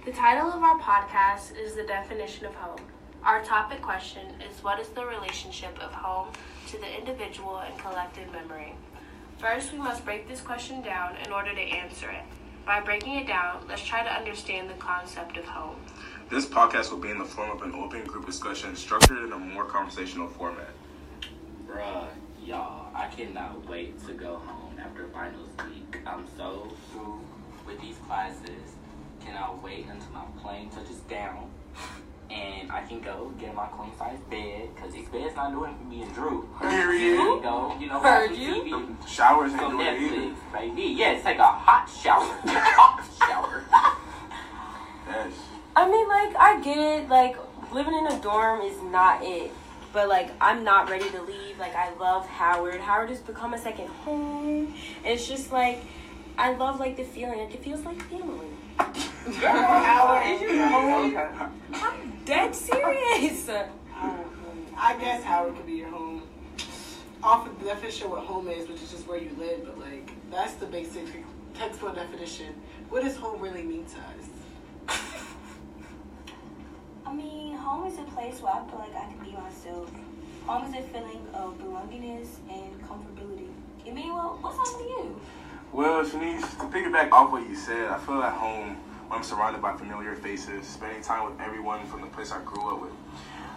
The title of our podcast is The Definition of Home. Our topic question is, what is the relationship of home to the individual and collective memory? First, we must break this question down in order to answer it. By breaking it down, let's try to understand the concept of home. This podcast will be in the form of an open group discussion structured in a more conversational format. Bruh, y'all, I cannot wait to go home after finals week. I'm so through with these classes. Cannot wait until my plane touches down and I can go get in my queen size bed, because this bed's not doing it for me and Drew. Period. Go, Heard watch you? TV. The showers ain't Go doing it either. Netflix, baby. Yes, take a hot shower. Yes. I mean, I get it. Living in a dorm is not it. But, I'm not ready to leave. I love Howard. Howard has become a second home. And it's just, I love, the feeling. It feels like family. Howard is your home. I'm dead serious. I guess Howard could be your home. Off of the definition of what home is, which is just where you live, but that's the basic textbook definition. What does home really mean to us? I mean, home is a place where I feel like I can be myself. Home is a feeling of belongingness and comfortability. Emmanuel, what's home to you? Well, Shanice, to piggyback off what you said, I feel at home when I'm surrounded by familiar faces, spending time with everyone from the place I grew up with.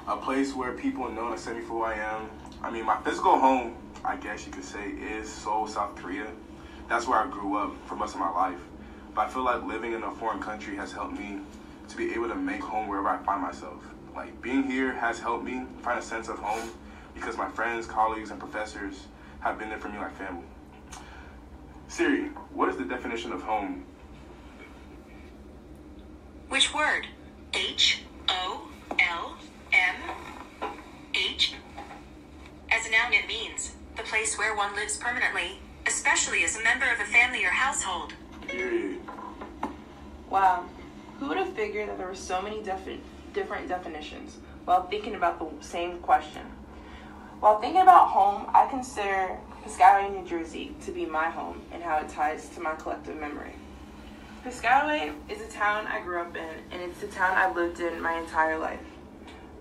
A place where people know and accept me for who I am. I mean, my physical home, I guess you could say, is Seoul, South Korea. That's where I grew up for most of my life. But I feel like living in a foreign country has helped me to be able to make home wherever I find myself. Being here has helped me find a sense of home because my friends, colleagues, and professors have been there for me like family. Siri, what is the definition of home? Which word? H-O-L-M-H? As a noun, it means the place where one lives permanently, especially as a member of a family or household. Period. Wow. Who would have figured that there were so many different definitions while thinking about the same question? While thinking about home, I consider Piscataway, New Jersey to be my home and how it ties to my collective memory. Piscataway is a town I grew up in, and it's the town I've lived in my entire life.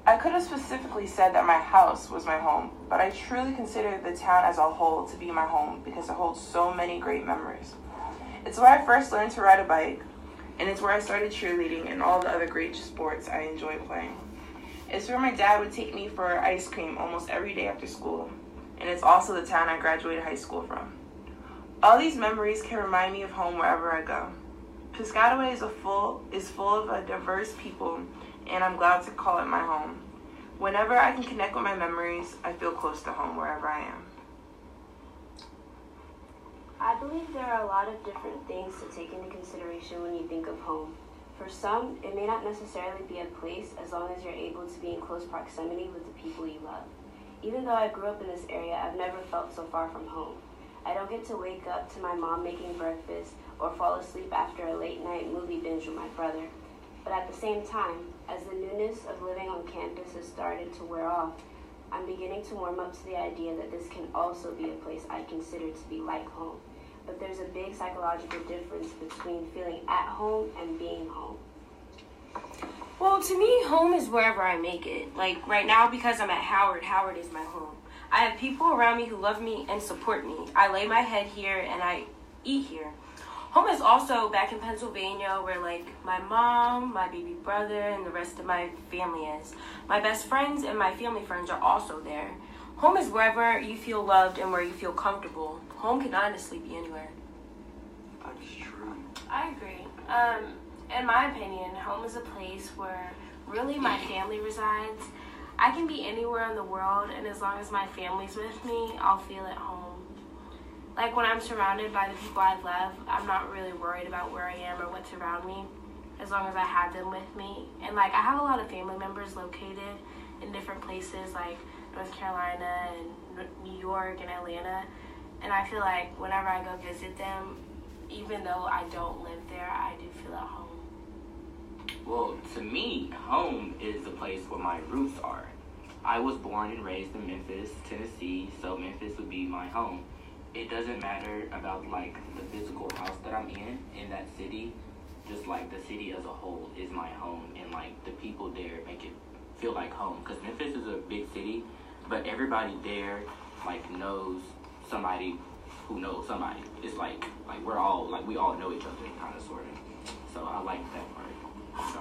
I could have specifically said that my house was my home, but I truly consider the town as a whole to be my home because it holds so many great memories. It's where I first learned to ride a bike, and it's where I started cheerleading and all the other great sports I enjoy playing. It's where my dad would take me for ice cream almost every day after school, and it's also the town I graduated high school from. All these memories can remind me of home wherever I go. Piscataway is full of a diverse people, and I'm glad to call it my home. Whenever I can connect with my memories, I feel close to home wherever I am. I believe there are a lot of different things to take into consideration when you think of home. For some, it may not necessarily be a place as long as you're able to be in close proximity with the people you love. Even though I grew up in this area, I've never felt so far from home. I don't get to wake up to my mom making breakfast or fall asleep after a late night movie binge with my brother. But at the same time, as the newness of living on campus has started to wear off, I'm beginning to warm up to the idea that this can also be a place I consider to be like home. But there's a big psychological difference between feeling at home and being home. Well, to me, home is wherever I make it. Right now, because I'm at Howard, Howard is my home. I have people around me who love me and support me. I lay my head here and I eat here. Home is also back in Pennsylvania where, my mom, my baby brother, and the rest of my family is. My best friends and my family friends are also there. Home is wherever you feel loved and where you feel comfortable. Home can honestly be anywhere. That's true. I agree. In my opinion, home is a place where really my family resides. I can be anywhere in the world, and as long as my family's with me, I'll feel at home. When I'm surrounded by the people I love, I'm not really worried about where I am or what's around me, as long as I have them with me. And I have a lot of family members located in different places, like North Carolina and New York and Atlanta. And I feel like whenever I go visit them, even though I don't live there, I do feel at home. Well, to me, home is the place where my roots are. I was born and raised in Memphis, Tennessee, so Memphis would be my home. It doesn't matter about the physical house that I'm in that city. just like the city as a whole is my home, and like the people there make it feel like home. Because Memphis is a big city, but everybody there like knows somebody who knows somebody. It's like we're all like we all know each other, kind of sort of. So I like that part. So.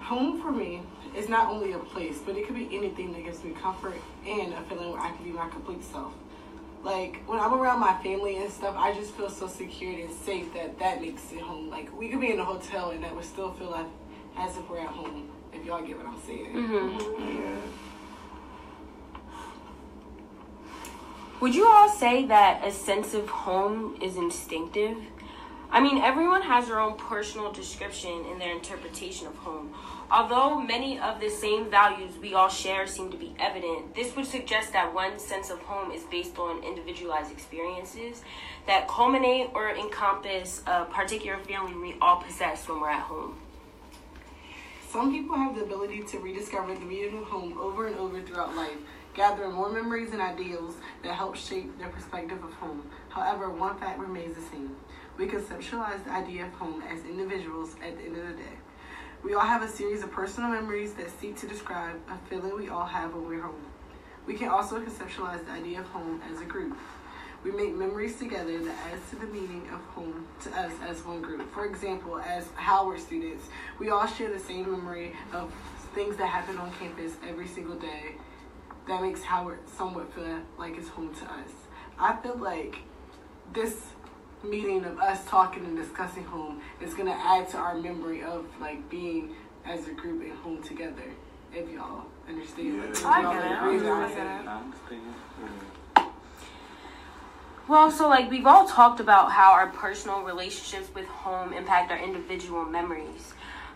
Home for me is not only a place, but it could be anything that gives me comfort and a feeling where I can be my complete self. Like, when I'm around my family and stuff, I just feel so secured and safe that makes it home. Like, we could be in a hotel and that would still feel like as if we're at home, if y'all get what I'm saying. Mm-hmm. Yeah. Would you all say that a sense of home is instinctive? I mean, everyone has their own personal description and their interpretation of home. Although many of the same values we all share seem to be evident, this would suggest that one sense of home is based on individualized experiences that culminate or encompass a particular feeling we all possess when we're at home. Some people have the ability to rediscover the meaning of home over and over throughout life, gathering more memories and ideals that help shape their perspective of home. However, one fact remains the same. We conceptualize the idea of home as individuals at the end of the day. We all have a series of personal memories that seek to describe a feeling we all have when we're home. We can also conceptualize the idea of home as a group. We make memories together that adds to the meaning of home to us as one group. For example, as Howard students, we all share the same memory of things that happen on campus every single day that makes Howard somewhat feel like it's home to us. I feel like this meeting of us talking and discussing home is going to add to our memory of like being as a group and home together, if y'all understand. Yeah. Like, I y'all get it. agree with I what I'm get saying. it. I understand. Well, so like we've all talked about how our personal relationships with home impact our individual memories.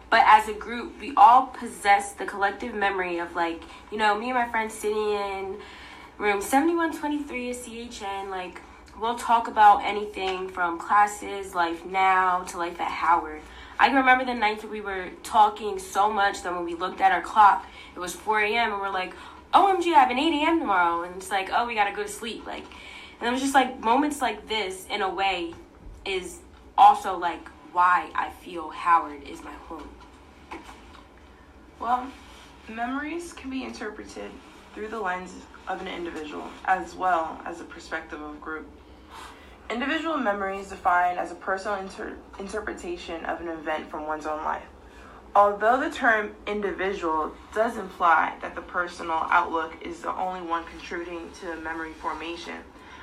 But as a group, we all possess the collective memory of like, you know, me and my friends sitting in room 7123 at CHN, like we'll talk about anything from classes, life now, to life at Howard. I can remember the nights that we were talking so much that when we looked at our clock, it was 4 a.m. and we're like, OMG, I have an 8 a.m. tomorrow. And it's like, oh, we gotta go to sleep. Like, and it was just like moments like this, in a way, is also like why I feel Howard is my home. Well, memories can be interpreted through the lens of an individual as well as the perspective of a group. Individual memory is defined as a personal interpretation of an event from one's own life. Although the term individual does imply that the personal outlook is the only one contributing to memory formation,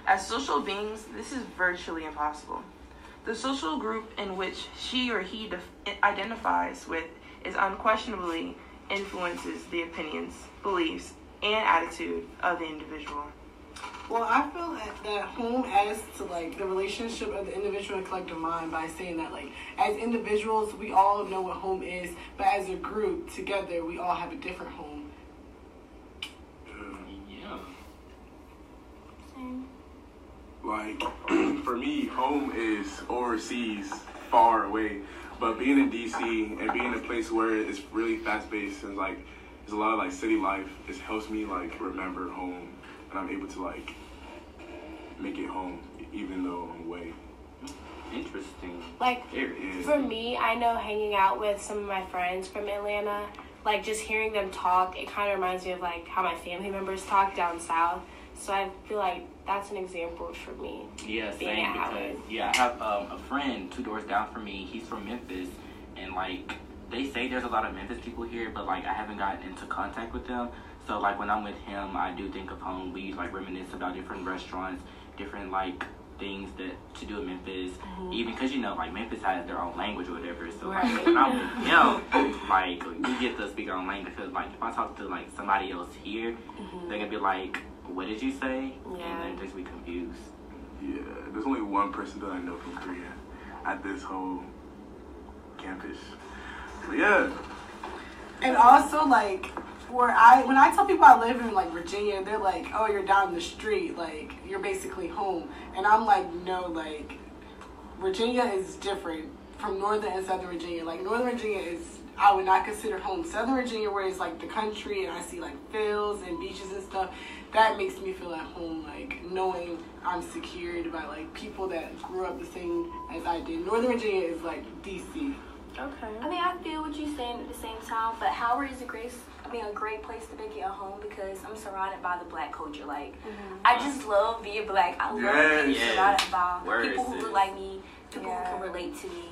as social beings, this is virtually impossible. The social group in which she or he identifies with is unquestionably influences the opinions, beliefs, and attitude of the individual. Well, I feel that home adds to like the relationship of the individual and collective mind by saying that like as individuals we all know what home is, but as a group together we all have a different home. Yeah. Like, for me, home is overseas, far away. But being in DC and being in a place where it's really fast-paced and, like, there's a lot of, like, city life, it helps me, like, remember home. And I'm able to, like, make it home, even though I'm away. Interesting. Like, Yeah. for me, I know hanging out with some of my friends from Atlanta, like, just hearing them talk, it kind of reminds me of, like, how my family members talk down south. So I feel like that's an example for me. Yeah, being same, at because Howard. yeah, I have a friend 2 doors down from me. He's from Memphis, and like they say there's a lot of Memphis people here, but like I haven't gotten into contact with them. So like when I'm with him, I do think of home. We like reminisce about different restaurants, different like things that to do in Memphis. Even because you know like Memphis has their own language or whatever. So like Right. when I'm with him, like we get to speak our own language. Because like if I talk to like somebody else here, they're gonna be like, "What did you say?" Yeah. And they're just be confused. Yeah, there's only one person that I know from Korea at this whole campus. But yeah. And also like when I tell people I live in like Virginia, they're like, "Oh, you're down the street, like you're basically home." And I'm like, "No, like Virginia is different from Northern and Southern Virginia. Like Northern Virginia is I would not consider home. Southern Virginia, where it's like the country and I see like fields and beaches and stuff, that makes me feel at home, like knowing I'm secured by like people that grew up the same as I did. Northern Virginia is like DC. Okay. I mean, I feel what you're saying at the same time, but Howard is a great place to make it a home because I'm surrounded by the black culture. Like, I just love being black. I love being surrounded by people who look like me, people who can relate to me.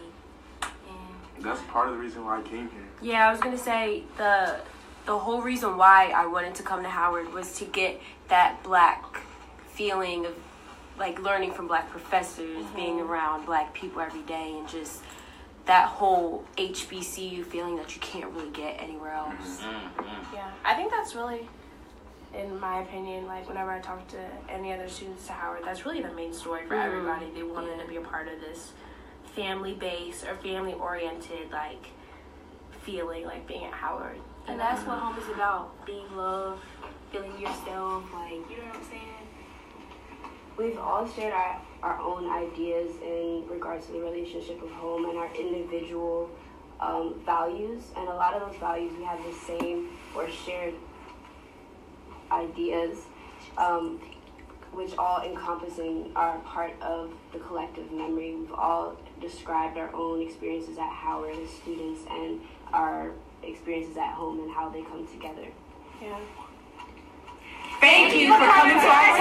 And that's part of the reason why I came here. Yeah, I was gonna say the whole reason why I wanted to come to Howard was to get that black feeling of like learning from black professors, being around black people every day, and just that whole HBCU feeling that you can't really get anywhere else. Yeah, I think that's really, in my opinion, like whenever I talk to any other students to Howard, that's really the main story for everybody. They wanted to be a part of this family-based or family-oriented like feeling, like being at Howard. And that's what home is about, being loved, feeling yourself, like, you know what I'm saying? We've all shared our own ideas in regards to the relationship of home and our individual values. And a lot of those values, we have the same or shared ideas, which all encompassing are part of the collective memory. We've all described our own experiences at Howard as students and our experiences at home and how they come together. Yeah. Thank you for coming to our